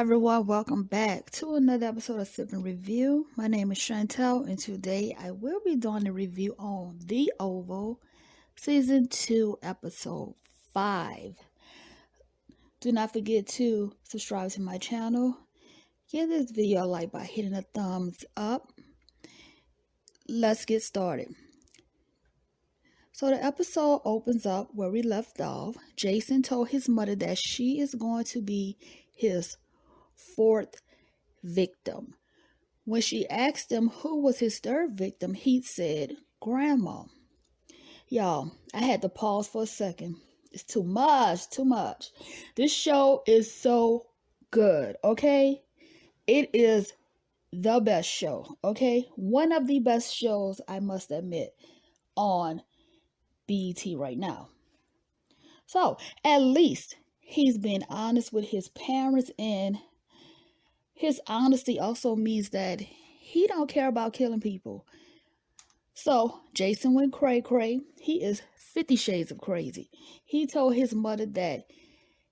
everyone, welcome back to another episode of SipNReview. My name is Chantel, and today I will be doing a review on The Oval, Season 2, Episode 5. Do not forget to subscribe to my channel. Give this video a like by hitting a thumbs up. Let's get started. So the episode opens up where we left off. Jason told his mother that she is going to be his fourth victim. When she asked him who was his third victim, he said, Grandma. Y'all, I had to pause for a second. It's too much. This show is so good, okay? It is the best show, okay? One of the best shows, I must admit, on BET right now. So, at least he's being honest with his parents, and his honesty also means that he don't care about killing people. So, Jason went cray-cray. He is 50 shades of crazy. He told his mother that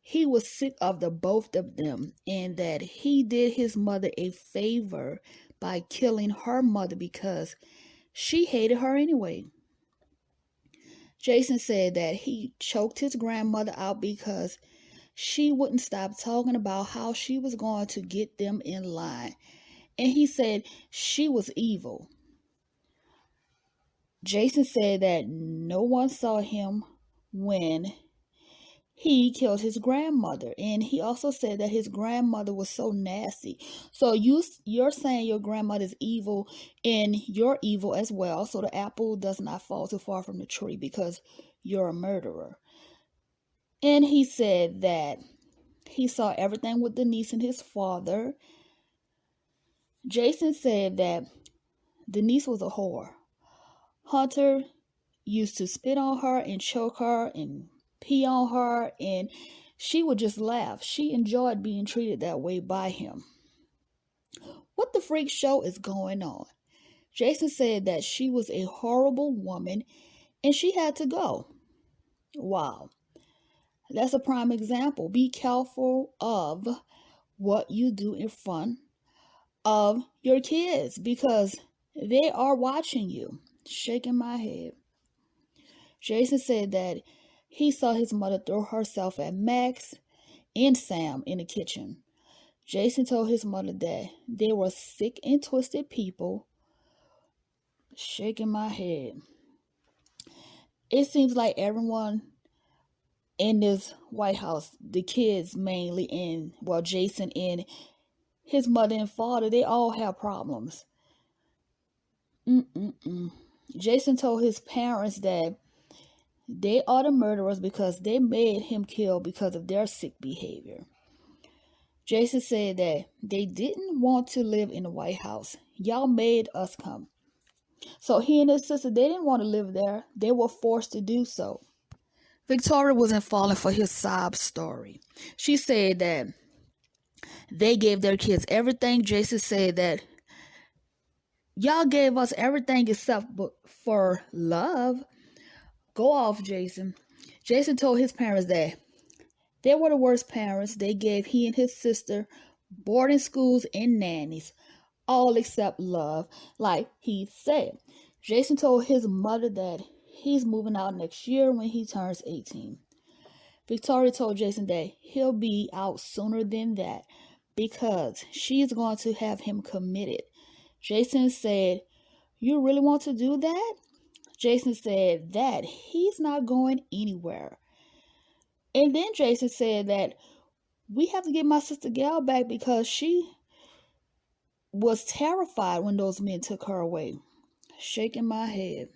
he was sick of the both of them and that he did his mother a favor by killing her mother because she hated her anyway. Jason said that he choked his grandmother out because she wouldn't stop talking about how she was going to get them in line. And he said she was evil. Jason said that no one saw him when he killed his grandmother. And he also said that his grandmother was so nasty. So you're saying your grandmother's evil and you're evil as well. So the apple does not fall too far from the tree because you're a murderer. And he said that he saw everything with Denise and his father. Jason said that Denise was a whore. Hunter used to spit on her and choke her and pee on her, and she would just laugh. She enjoyed being treated that way by him. What the freak show is going on? Jason said that she was a horrible woman and she had to go. Wow. That's a prime example. Be careful of what you do in front of your kids because they are watching you. Shaking my head. Jason said that he saw his mother throw herself at Max and Sam in the kitchen. Jason told his mother that they were sick and twisted people. Shaking my head. It seems like everyone in this White House, the kids mainly, and Jason and his mother and father, they all have problems. Jason told his parents that they are the murderers because they made him kill because of their sick behavior. Jason said that they didn't want to live in the White House. Y'all made us come. So he and his sister, they didn't want to live there. They were forced to do so. Victoria wasn't falling for his sob story. She said that they gave their kids everything. Jason said that y'all gave us everything except for love. Go off, Jason. Jason told his parents that they were the worst parents. They gave he and his sister boarding schools and nannies, all except love, like he said. Jason told his mother that he's moving out next year when he turns 18. Victoria told Jason that he'll be out sooner than that because she's going to have him committed. Jason said, "You really want to do that?" Jason said that he's not going anywhere. And then Jason said that we have to get my sister Gail back because she was terrified when those men took her away. Shaking my head.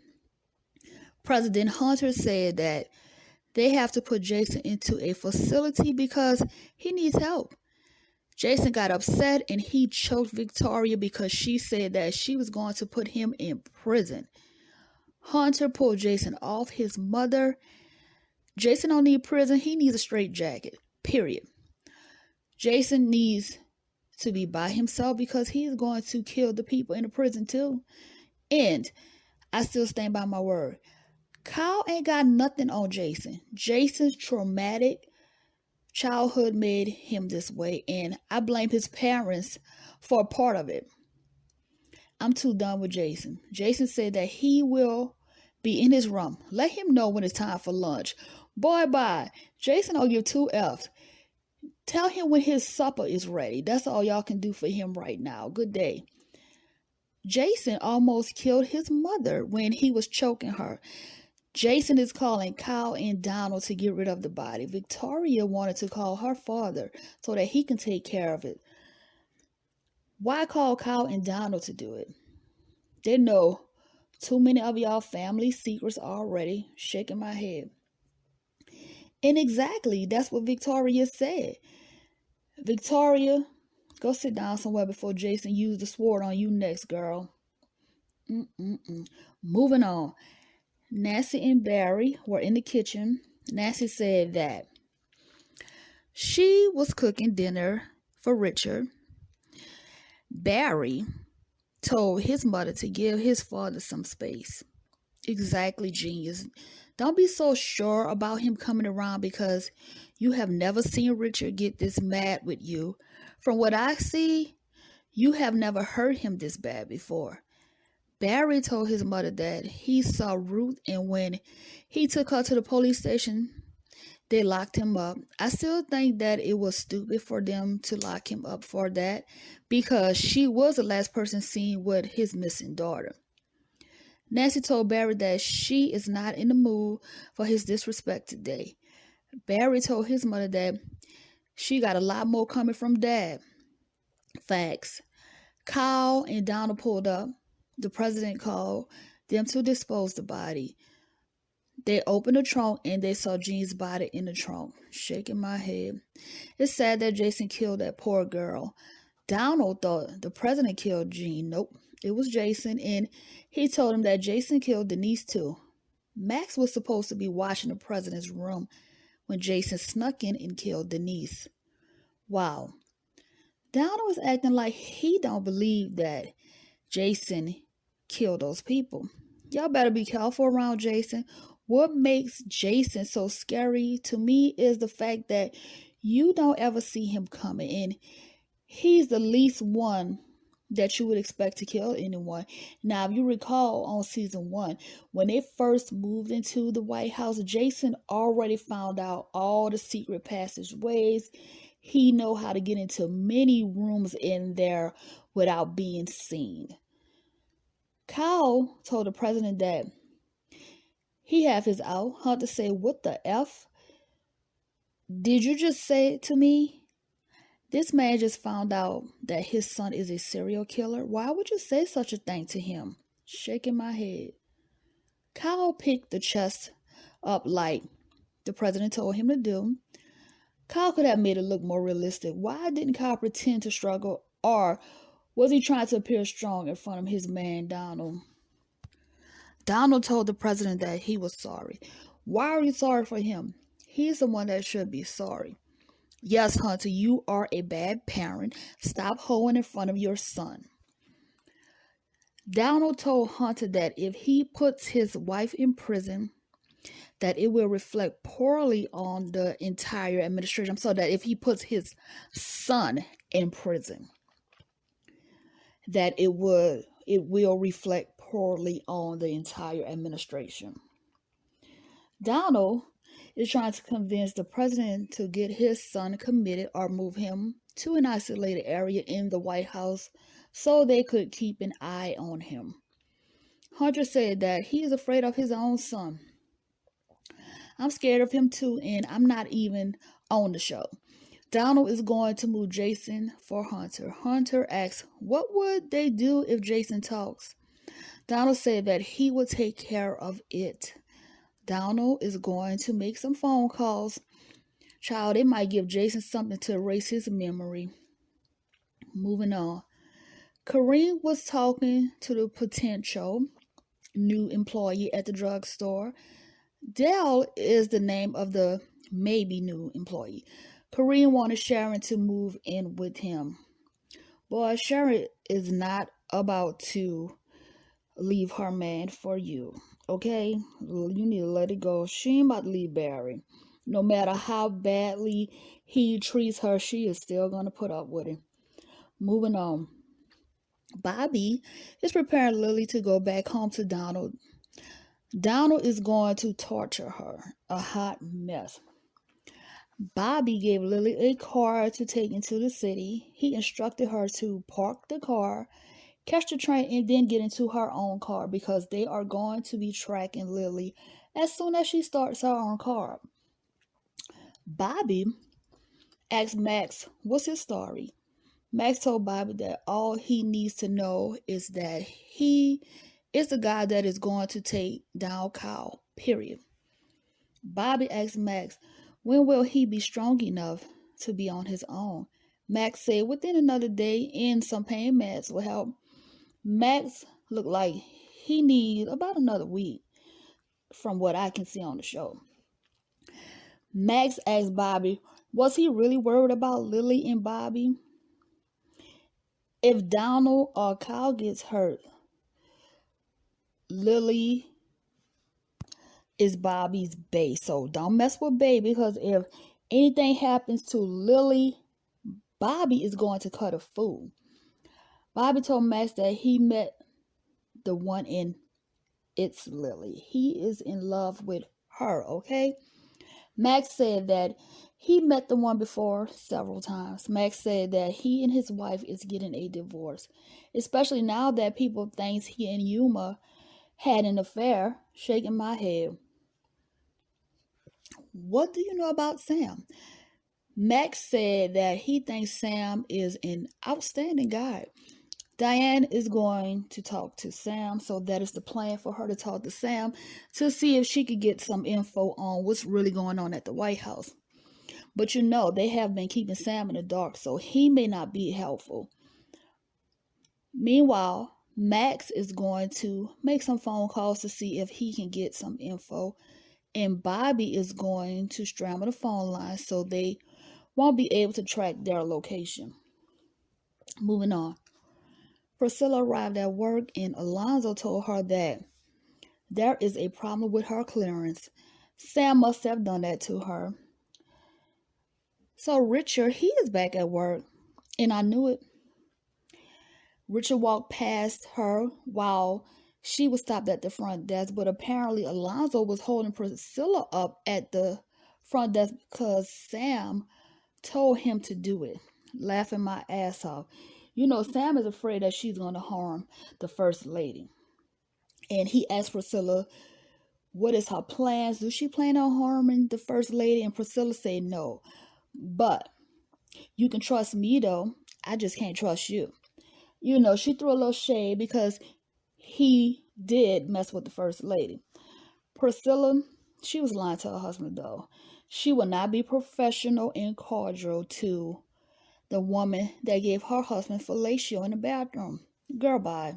President Hunter said that they have to put Jason into a facility because he needs help. Jason got upset and he choked Victoria because she said that she was going to put him in prison. Hunter pulled Jason off his mother. Jason don't need prison. He needs a straitjacket. Period. Jason needs to be by himself because he's going to kill the people in the prison too. And I still stand by my word. Kyle ain't got nothing on Jason. Jason's traumatic childhood made him this way, and I blame his parents for a part of it. I'm too done with Jason. Jason said that he will be in his room. Let him know when it's time for lunch. Boy, bye. Jason don't give two F's. Tell him when his supper is ready. That's all y'all can do for him right now. Good day. Jason almost killed his mother when he was choking her. Jason is calling Kyle and Donald to get rid of the body. Victoria wanted to call her father so that he can take care of it. Why call Kyle and Donald to do it? They know too many of y'all family secrets already. Shaking my head. And exactly, that's what Victoria said. Victoria, go sit down somewhere before Jason used the sword on you next, girl. Moving on. Nancy and Barry were in the kitchen. Nancy said that she was cooking dinner for Richard. Barry told his mother to give his father some space. Exactly, genius. Don't be so sure about him coming around because you have never seen Richard get this mad with you. From what I see, you have never heard him this bad before. Barry told his mother that he saw Ruth, and when he took her to the police station, they locked him up. I still think that it was stupid for them to lock him up for that because she was the last person seen with his missing daughter. Nancy told Barry that she is not in the mood for his disrespect today. Barry told his mother that she got a lot more coming from Dad. Facts. Kyle and Donald pulled up. The president called them to dispose the body. They opened the trunk and they saw Jean's body in the trunk. Shaking my head. It's sad that Jason killed that poor girl. Donald thought the president killed Jean. Nope, it was Jason, and he told him that Jason killed Denise too. Max was supposed to be watching the president's room when Jason snuck in and killed Denise. Wow. Donald was acting like he don't believe that Jason killed those people. Y'all better be careful around Jason. What makes Jason so scary to me is the fact that you don't ever see him coming, and he's the least one that you would expect to kill anyone. Now, if you recall on season 1, when they first moved into the White House, Jason already found out all the secret passageways. He know how to get into many rooms in there without being seen. Kyle told the president that he have his out. Hunter said, "What the F did you just say to me? This man just found out that his son is a serial killer. Why would you say such a thing to him?" Shaking my head. Kyle picked the chest up like the president told him to do. Kyle could have made it look more realistic. Why didn't Kyle pretend to struggle, or was he trying to appear strong in front of his man, Donald? Donald told the president that he was sorry. Why are you sorry for him? He's the one that should be sorry. Yes, Hunter, you are a bad parent. Stop hoeing in front of your son. Donald told Hunter that if he puts his wife in prison, that it will reflect poorly on the entire administration. So that if he puts his son in prison, that it will reflect poorly on the entire administration. Donald is trying to convince the president to get his son committed or move him to an isolated area in the White House so they could keep an eye on him. Hunter said that he is afraid of his own son. I'm scared of him too, and I'm not even on the show. Donald is going to move Jason for Hunter. Hunter asks, what would they do if Jason talks? Donald said that he would take care of it. Donald is going to make some phone calls. Child, it might give Jason something to erase his memory. Moving on. Kareem was talking to the potential new employee at the drugstore. Dale is the name of the maybe new employee. Kareem wanted Sharon to move in with him. Boy, Sharon is not about to leave her man for you. Okay? You need to let it go. She ain't about to leave Barry. No matter how badly he treats her, she is still going to put up with him. Moving on. Bobby is preparing Lily to go back home to Donald. Donald is going to torture her, a hot mess. Bobby gave Lily a car to take into the city. He instructed her to park the car, catch the train, and then get into her own car because they are going to be tracking Lily as soon as she starts her own car. Bobby asked Max what's his story. Max told Bobby that all he needs to know is that he is the guy that is going to take down Kyle, period. Bobby asked Max when will he be strong enough to be on his own. Max said within another day and some pain meds will help. Max looked like he needs about another week from what I can see on the show. Max asked Bobby, was he really worried about Lily and Bobby? If Donald or Kyle gets hurt, Lily is Bobby's bae. So don't mess with bae, because if anything happens to Lily, Bobby is going to cut a fool. Bobby told Max that he met the one in It's Lily. He is in love with her, okay? Max said that he met the one before several times. Max said that he and his wife is getting a divorce, especially now that people think he and Yuma had an affair. Shaking my head. What do you know about Sam? Max said that he thinks Sam is an outstanding guy. Diane is going to talk to Sam, so that is the plan for her to talk to Sam to see if she could get some info on what's really going on at the White House. But you know, they have been keeping Sam in the dark, so he may not be helpful. Meanwhile, Max is going to make some phone calls to see if he can get some info, and Bobby is going to scramble the phone line so they won't be able to track their location. Moving on. Priscilla arrived at work and Alonzo told her that there is a problem with her clearance. Sam must have done that to her. So Richard, he is back at work, and I knew it. Richard walked past her while she was stopped at the front desk, but apparently Alonzo was holding Priscilla up at the front desk because Sam told him to do it. Laughing my ass off. You know, Sam is afraid that she's going to harm the First Lady. And he asked Priscilla, what is her plans? Does she plan on harming the First Lady? And Priscilla said no. But you can trust me, though. I just can't trust you. You know, she threw a little shade because he did mess with the First Lady. Priscilla, she was lying to her husband, though. She will not be professional and cordial to the woman that gave her husband fellatio in the bathroom. Girl, bye.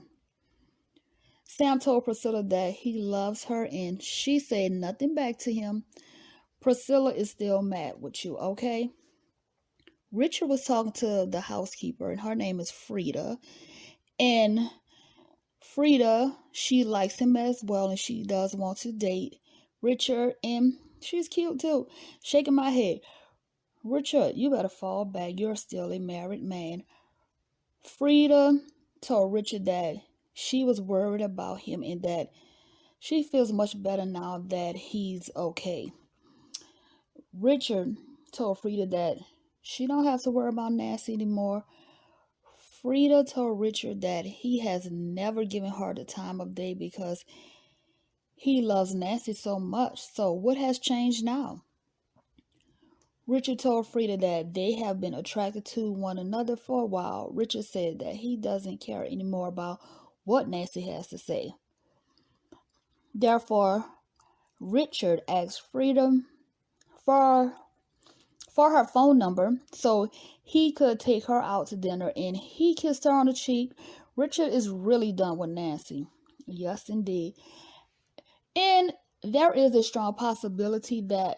Sam told Priscilla that he loves her, and she said nothing back to him. Priscilla is still mad with you, okay? Richard was talking to the housekeeper, and her name is Frida. And Frida, she likes him as well, and she does want to date Richard, and she's cute too. Shaking my head. Richard, you better fall back. You're still a married man. Frida told Richard that she was worried about him and that she feels much better now that he's okay. Richard told Frida that she don't have to worry about Nancy anymore. Frida told Richard that he has never given her the time of day because he loves Nancy so much. So what has changed now? Richard told Frida that they have been attracted to one another for a while. Richard said that he doesn't care anymore about what Nancy has to say. Therefore, Richard asked Frida for her phone number so he could take her out to dinner, and he kissed her on the cheek. Richard is really done with Nancy. Yes, indeed. And there is a strong possibility that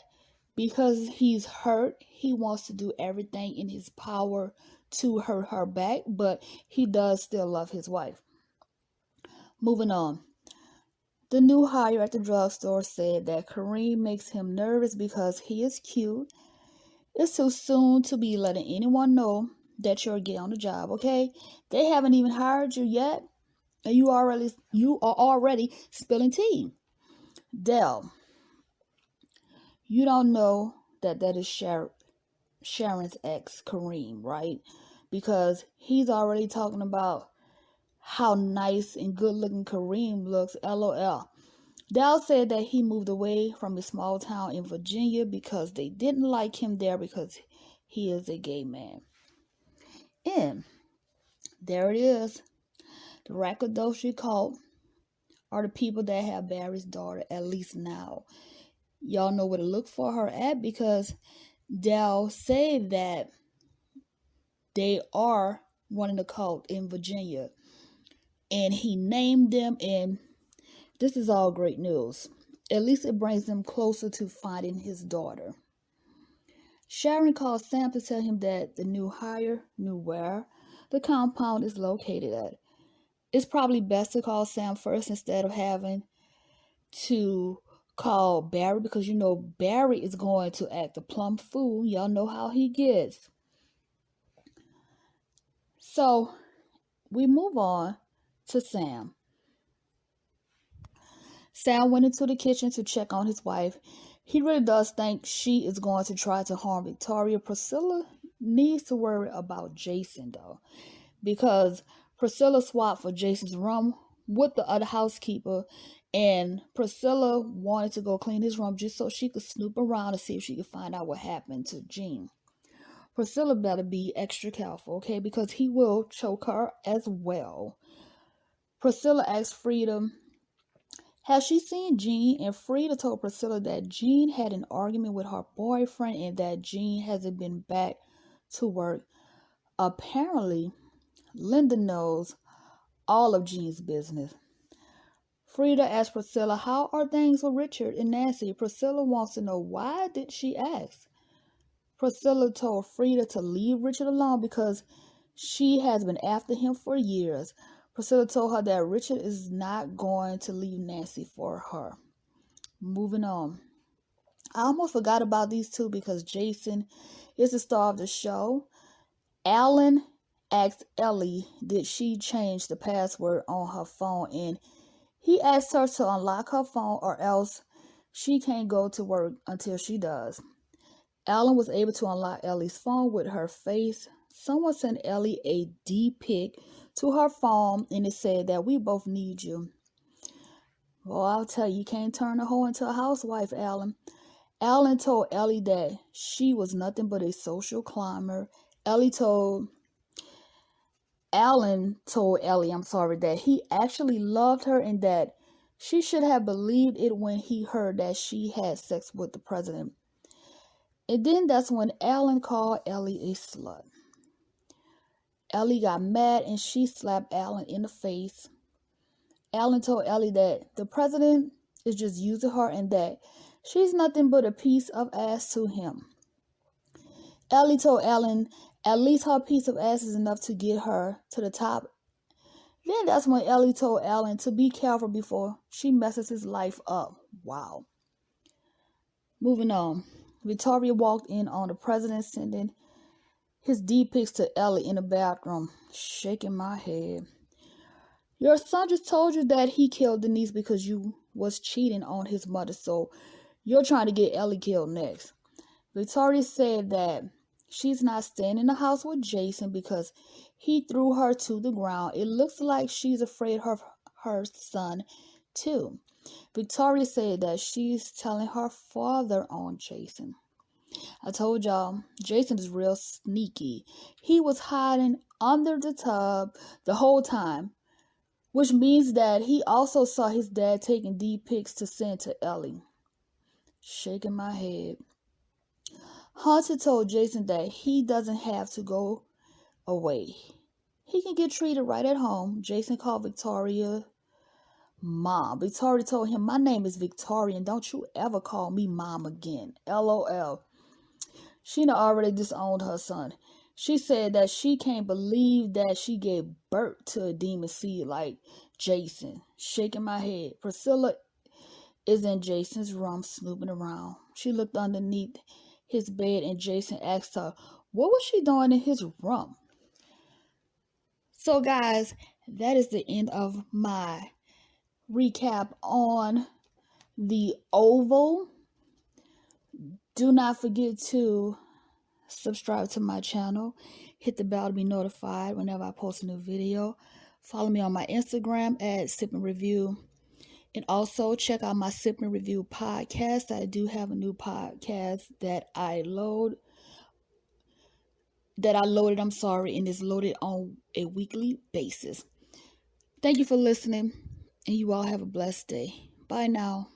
because he's hurt, he wants to do everything in his power to hurt her back, but he does still love his wife. Moving on. The new hire at the drugstore said that Kareem makes him nervous because he is cute. It's too soon to be letting anyone know that you're gay on the job, okay? They haven't even hired you yet, and you are already spilling tea. Dell, you don't know that is Sharon's ex, Kareem, right? Because he's already talking about how nice and good looking Kareem looks, LOL. Dell said that he moved away from a small town in Virginia because they didn't like him there because he is a gay man. And there it is. The Rakadoshi cult are the people that have Barry's daughter, at least now. Y'all know where to look for her at because Dell said that they are running a cult in Virginia. And he named them, and this is all great news. At least it brings them closer to finding his daughter. Sharon called Sam to tell him that the new hire knew where the compound is located at. It's probably best to call Sam first instead of having to call Barry because you know Barry is going to act a plumb fool. Y'all know how he gets. So we move on to Sam. Sam went into the kitchen to check on his wife. He really does think she is going to try to harm Victoria. Priscilla needs to worry about Jason, though, because Priscilla swapped for Jason's room with the other housekeeper, and Priscilla wanted to go clean his room just so she could snoop around and see if she could find out what happened to Jean. Priscilla better be extra careful, okay, because he will choke her as well. Priscilla asked Frida, has she seen Jean? And Frida told Priscilla that Jean had an argument with her boyfriend and that Jean hasn't been back to work. Apparently, Linda knows all of Jean's business. Frida asked Priscilla, how are things with Richard and Nancy? Priscilla wants to know why did she ask. Priscilla told Frida to leave Richard alone because she has been after him for years. Priscilla told her that Richard is not going to leave Nancy for her. Moving on. I almost forgot about these two because Jason is the star of the show. Alan asked Ellie did she change the password on her phone, and he asked her to unlock her phone or else she can't go to work until she does. Alan was able to unlock Ellie's phone with her face. Someone sent Ellie a D-pic to her phone, and it said that we both need you. Well, I'll tell you, you can't turn a hoe into a housewife, Alan. Alan told Ellie that she was nothing but a social climber. Alan told Ellie, that he actually loved her and that she should have believed it when he heard that she had sex with the president. And then that's when Alan called Ellie a slut. Ellie got mad and she slapped Alan in the face. Alan told Ellie that the president is just using her and that she's nothing but a piece of ass to him. Ellie told Alan at least her piece of ass is enough to get her to the top. Then that's when Ellie told Alan to be careful before she messes his life up. Wow. Moving on. Victoria walked in on the president sending his D-pics to Ellie in the bathroom. Shaking my head. Your son just told you that he killed Denise because you was cheating on his mother, so you're trying to get Ellie killed next. Victoria said that she's not staying in the house with Jason because he threw her to the ground. It looks like she's afraid of her son, too. Victoria said that she's telling her father on Jason. I told y'all, Jason is real sneaky. He was hiding under the tub the whole time, which means that he also saw his dad taking D-pics to send to Ellie. Shaking my head. Hunter told Jason that he doesn't have to go away. He can get treated right at home. Jason called Victoria Mom. Victoria told him, my name is Victoria and don't you ever call me Mom again. LOL. Sheena already disowned her son. She said that she can't believe that she gave birth to a demon seed like Jason. Shaking my head. Priscilla is in Jason's room snooping around. She looked underneath his bed and Jason asked her, what was she doing in his room? So guys, that is the end of my recap on the Oval. Do not forget to subscribe to my channel. Hit the bell to be notified whenever I post a new video. Follow me on my Instagram at SipNReview. And also check out my SipNReview podcast. I do have a new podcast that I loaded, and is loaded on a weekly basis. Thank you for listening, and you all have a blessed day. Bye now.